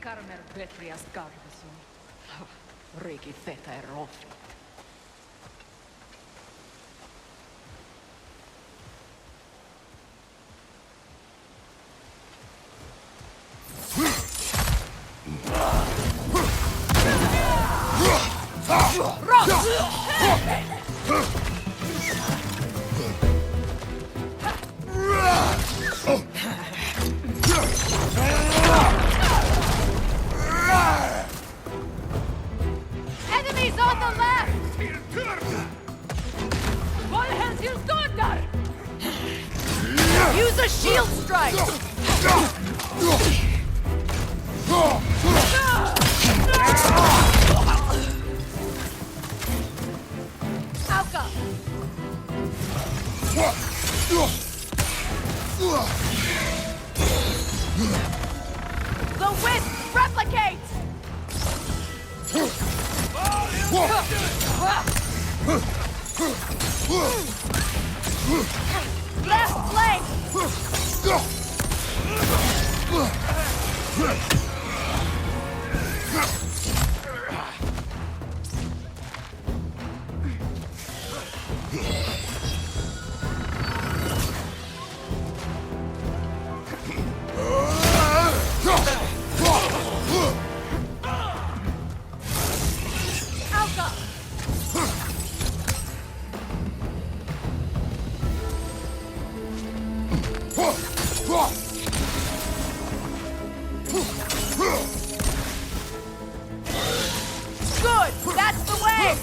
Carmer Betrias Garvison. Riki Theta e Rofi. Enemies on the left! Use a shield strike! Alka! The wisp replicates! Left flank! Alka! Good! That's the way!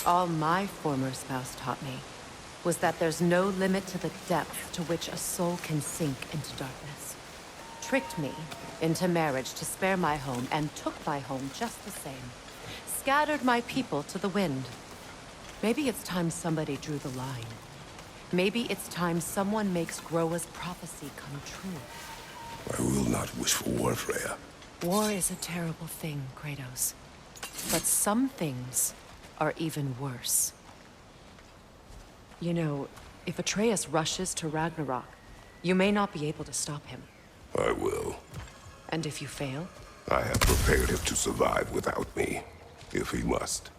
All my former spouse taught me was that there's no limit to the depth to which a soul can sink into darkness. Tricked me into marriage to spare my home and took my home just the same. Scattered my people to the wind. Maybe it's time somebody drew the line. Maybe it's time someone makes Groa's prophecy come true. I will not wish for war, Freya. War is a terrible thing, Kratos. But some things are even worse. You know, if Atreus rushes to Ragnarök, you may not be able to stop him. I will. And if you fail? I have prepared him to survive without me, if he must.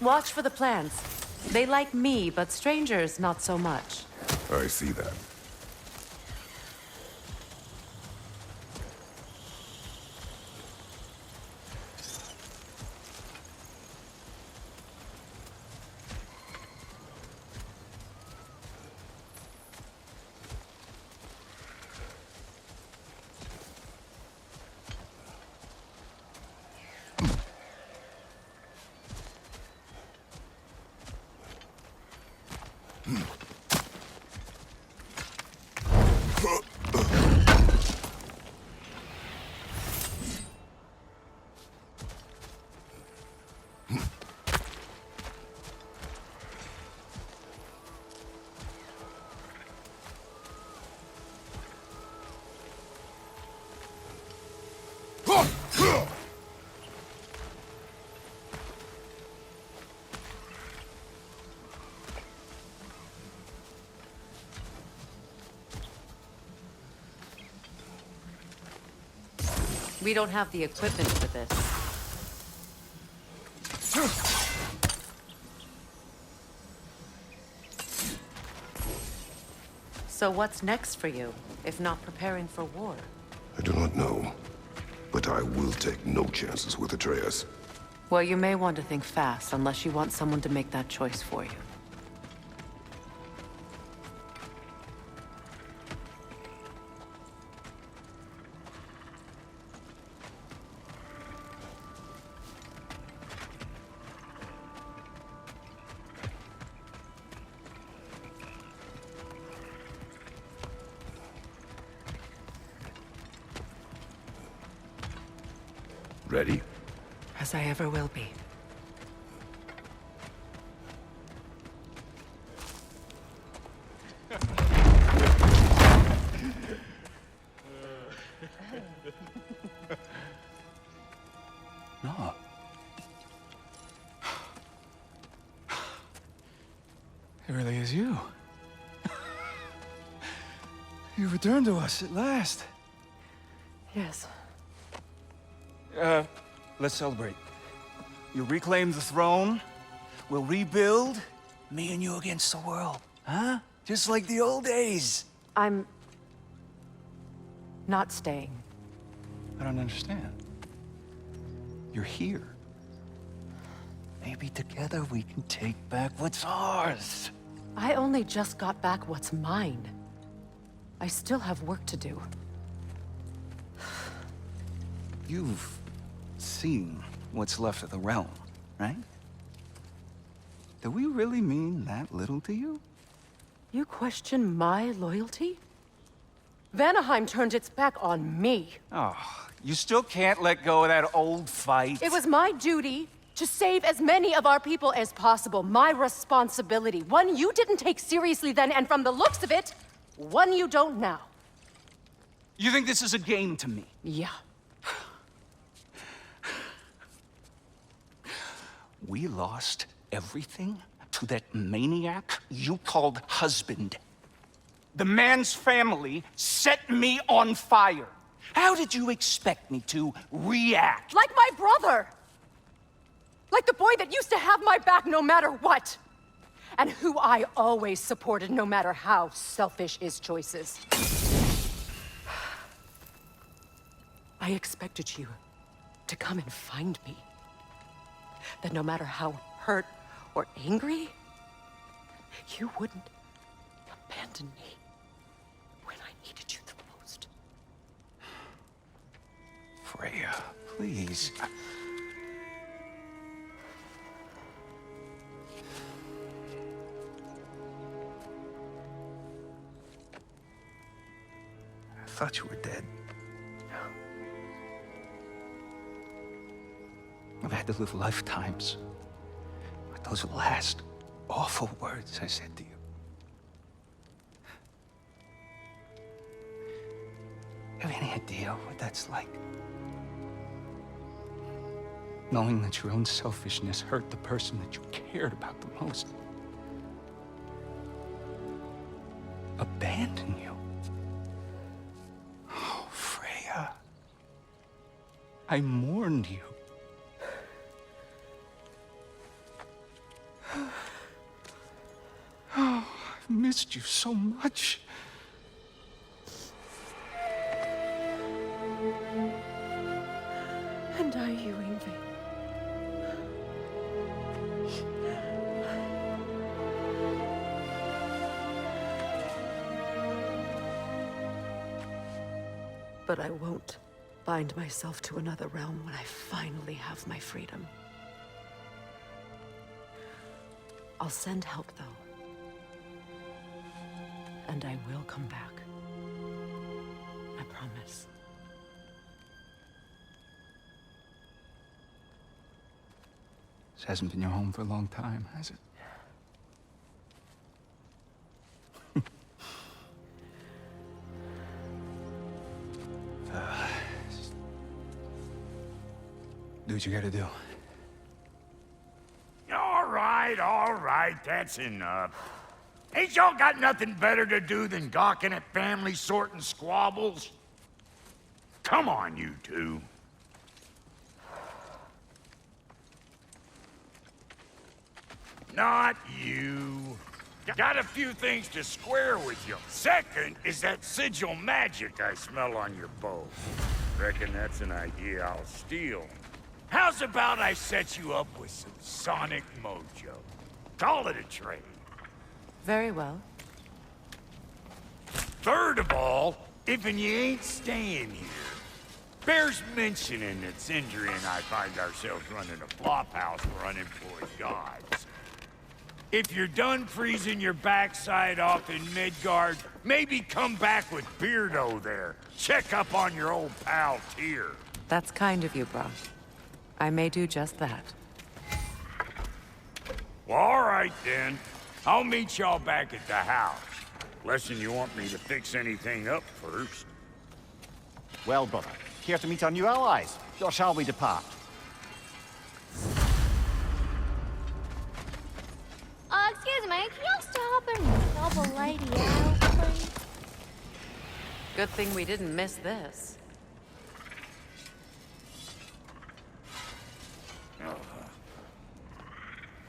Watch for the plants. They like me, but strangers not so much. I see that. We don't have the equipment for this. So what's next for you, if not preparing for war? I do not know, but I will take no chances with Atreus. Well, you may want to think fast, unless you want someone to make that choice for you. Ready? As I ever will be. No. It really is you. You returned to us at last. Yes. Let's celebrate. You reclaim the throne, we'll rebuild, me and you against the world. Huh? Just like the old days. I'm... not staying. I don't understand. You're here. Maybe together we can take back what's ours. I only just got back what's mine. I still have work to do. You've seen what's left of the realm, right? Do we really mean that little to you? You question my loyalty? Vanaheim turned its back on me. Oh, you still can't let go of that old fight. It was my duty to save as many of our people as possible. My responsibility. One you didn't take seriously then, and from the looks of it, one you don't now. You think this is a game to me? Yeah. We lost everything to that maniac you called husband. The man's family set me on fire. How did you expect me to react? Like my brother! Like the boy that used to have my back no matter what! And who I always supported no matter how selfish his choices. I expected you to come and find me. That no matter how hurt or angry, you wouldn't abandon me when I needed you the most. Freya, please. I thought you were dead. I've had to live lifetimes with those last awful words I said to you. You have any idea what that's like? Knowing that your own selfishness hurt the person that you cared about the most. Abandon you. Oh, Freya. I mourned you. Oh, I've missed you so much. And I you, Ingvi. But I won't bind myself to another realm when I finally have my freedom. I'll send help, though. And I will come back. I promise. This hasn't been your home for a long time, has it? Do what you gotta do. All right, that's enough. Ain't y'all got nothing better to do than gawking at family sorting squabbles? Come on, you two. Not you. Got a few things to square with you. Second is that sigil magic I smell on your bow. Reckon that's an idea I'll steal. How's about I set you up with some sonic mojo? Call it a trade. Very well. Third of all, if you ain't staying here, bears mentioning that Sindri and I find ourselves running a flophouse for unemployed gods. If you're done freezing your backside off in Midgard, maybe come back with Beardo there. Check up on your old pal Tyr. That's kind of you, Brock. I may do just that. Well, all right then. I'll meet y'all back at the house. Lesson you want me to fix anything up first. Well, brother, care to meet our new allies? Or shall we depart? Excuse me, can y'all stop and help a lady out, please? Good thing we didn't miss this.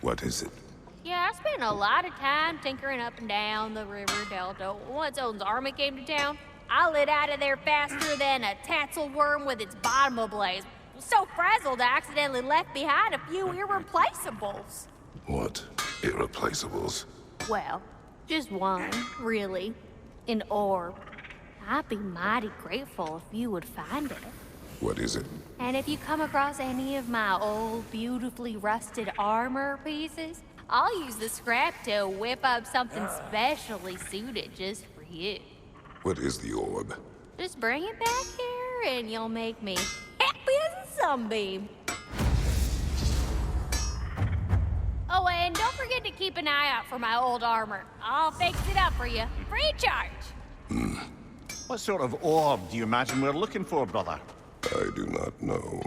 What is it? Yeah, I spent a lot of time tinkering up and down the river delta. Once Odin's army came to town, I lit out of there faster than a tassel worm with its bottom ablaze. So frazzled, I accidentally left behind a few irreplaceables. What irreplaceables? Well, just one, really. An orb. I'd be mighty grateful if you would find it. What is it? And if you come across any of my old, beautifully rusted armor pieces, I'll use the scrap to whip up something specially suited just for you. What is the orb? Just bring it back here and you'll make me happy as a sunbeam. Oh, and don't forget to keep an eye out for my old armor. I'll fix it up for you, free of charge. What sort of orb do you imagine we're looking for, brother? I do not know.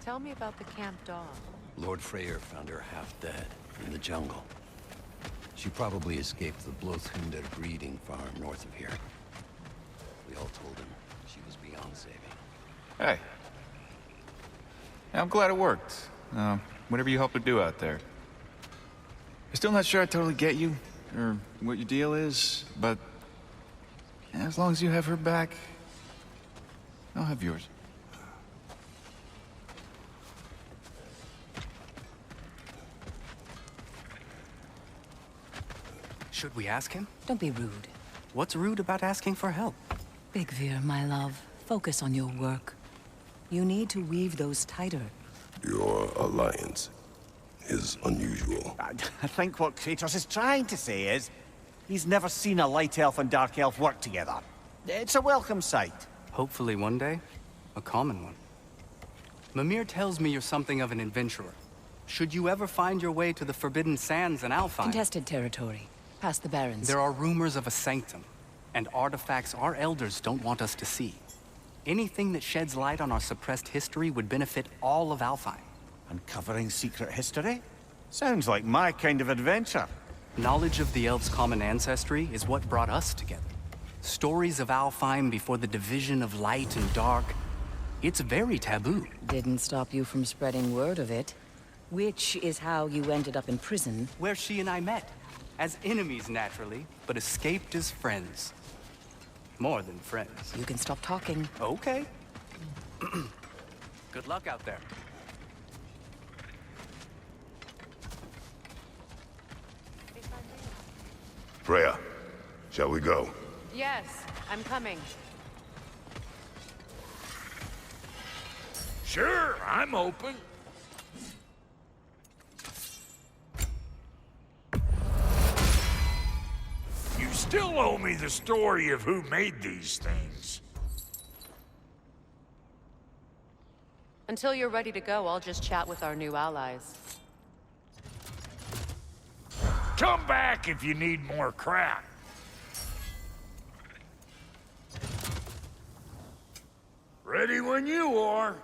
Tell me about the camp dog. Lord Freyr found her half dead in the jungle. She probably escaped the Blothhunder breeding farm north of here. We all told him she was beyond saving. Hey. I'm glad it worked. Whatever you hope to do out there. I'm still not sure I totally get you, or what your deal is, but as long as you have her back, I'll have yours. Should we ask him? Don't be rude. What's rude about asking for help? Big Veer, my love, focus on your work. You need to weave those tighter. Your alliance is unusual. I think what Kratos is trying to say is, he's never seen a light elf and dark elf work together. It's a welcome sight. Hopefully one day, a common one. Mimir tells me you're something of an adventurer. Should you ever find your way to the Forbidden Sands in Alfheim... Contested territory. Past the Barrens. There are rumors of a sanctum, and artifacts our elders don't want us to see. Anything that sheds light on our suppressed history would benefit all of Alfheim. Uncovering secret history? Sounds like my kind of adventure. Knowledge of the elves' common ancestry is what brought us together. Stories of Alfheim before the division of light and dark. It's very taboo. Didn't stop you from spreading word of it. Which is how you ended up in prison. Where she and I met. As enemies, naturally, but escaped as friends. More than friends. You can stop talking. Okay. Good luck out there. Freya, shall we go? Yes, I'm coming. Sure, I'm open. You still owe me the story of who made these things. Until you're ready to go, I'll just chat with our new allies. Come back if you need more crap. Ready when you are.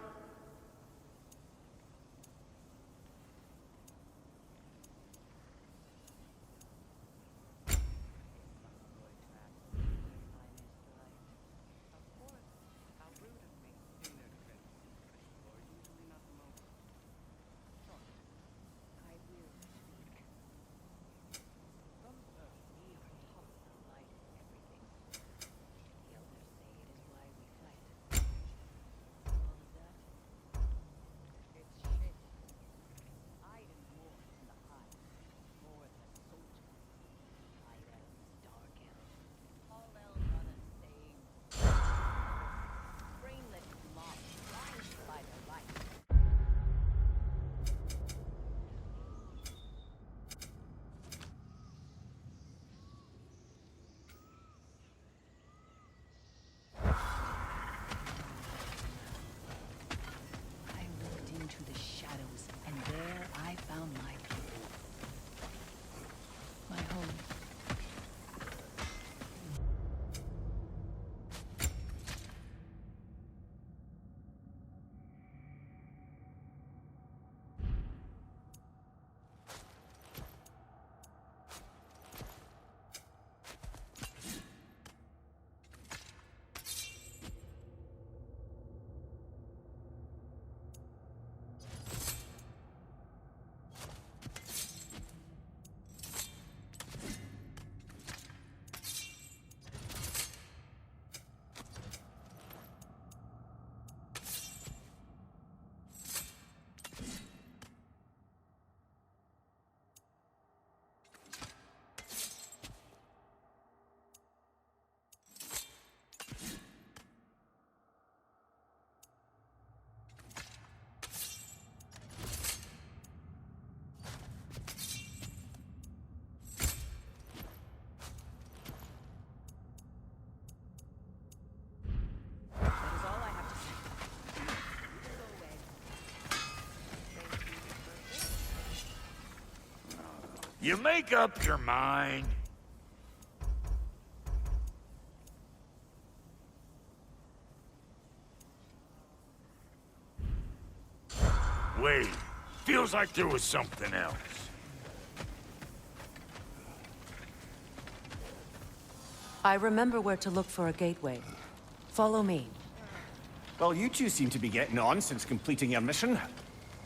You make up your mind. Wait, feels like there was something else. I remember where to look for a gateway. Follow me. Well, you two seem to be getting on since completing your mission.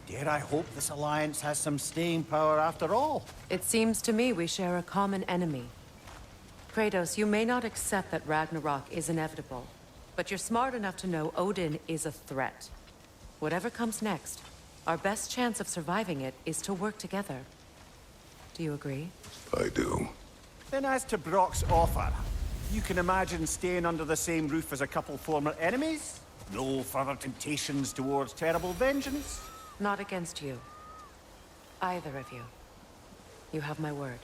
Dare I hope this alliance has some staying power after all? It seems to me we share a common enemy. Kratos, you may not accept that Ragnarok is inevitable, but you're smart enough to know Odin is a threat. Whatever comes next, our best chance of surviving it is to work together. Do you agree? I do. Then as to Brock's offer, you can imagine staying under the same roof as a couple former enemies? No further temptations towards terrible vengeance? Not against you. Either of you. You have my word.